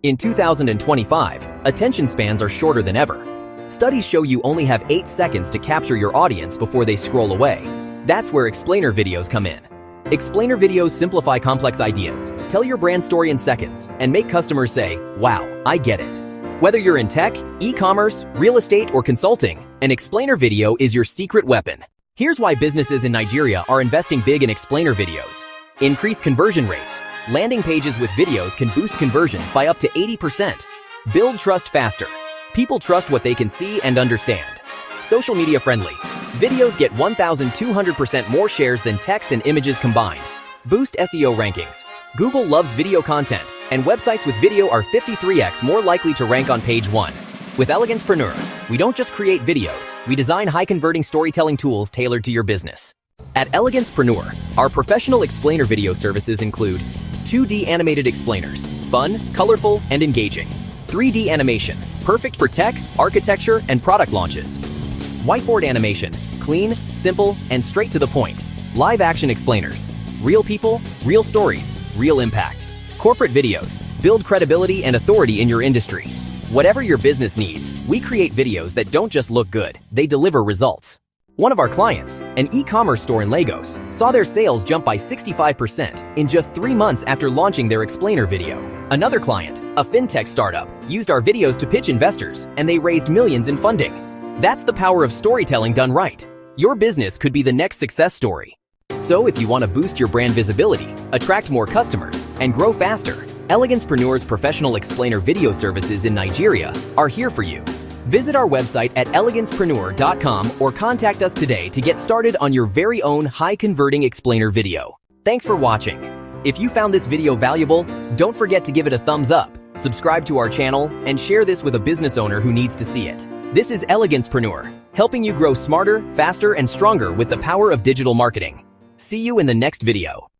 In 2025, attention spans are shorter than ever. Studies show you only have 8 seconds to capture your audience before they scroll away. That's where explainer videos come in. Explainer videos simplify complex ideas, tell your brand story in seconds, and make customers say, "Wow, I get it." Whether you're in tech, e-commerce, real estate, or consulting, an explainer video is your secret weapon. Here's why businesses in Nigeria are investing big in explainer videos. Increase conversion rates. Landing pages with videos can boost conversions by up to 80%. Build trust faster. People trust what they can see and understand. Social media friendly. Videos get 1,200% more shares than text and images combined. Boost SEO rankings. Google loves video content, and websites with video are 53x more likely to rank on page 1. With Elegancepreneur, we don't just create videos, we design high-converting storytelling tools tailored to your business. At Elegancepreneur, our professional explainer video services include 2D animated explainers, fun, colorful, and engaging. 3D animation, perfect for tech, architecture, and product launches. Whiteboard animation, clean, simple, and straight to the point. Live action explainers, real people, real stories, real impact. Corporate videos, build credibility and authority in your industry. Whatever your business needs, we create videos that don't just look good, they deliver results. One of our clients, an e-commerce store in Lagos, saw their sales jump by 65% in just 3 months after launching their explainer video. Another client, a fintech startup, used our videos to pitch investors, and they raised millions in funding. That's the power of storytelling done right. Your business could be the next success story. So if you want to boost your brand visibility, attract more customers, and grow faster, Elegancepreneur's professional explainer video services in Nigeria are here for you. Visit our website at elegancepreneur.com or contact us today to get started on your very own high-converting explainer video. Thanks for watching. If you found this video valuable, don't forget to give it a thumbs up, subscribe to our channel, and share this with a business owner who needs to see it. This is Elegancepreneur, helping you grow smarter, faster, and stronger with the power of digital marketing. See you in the next video.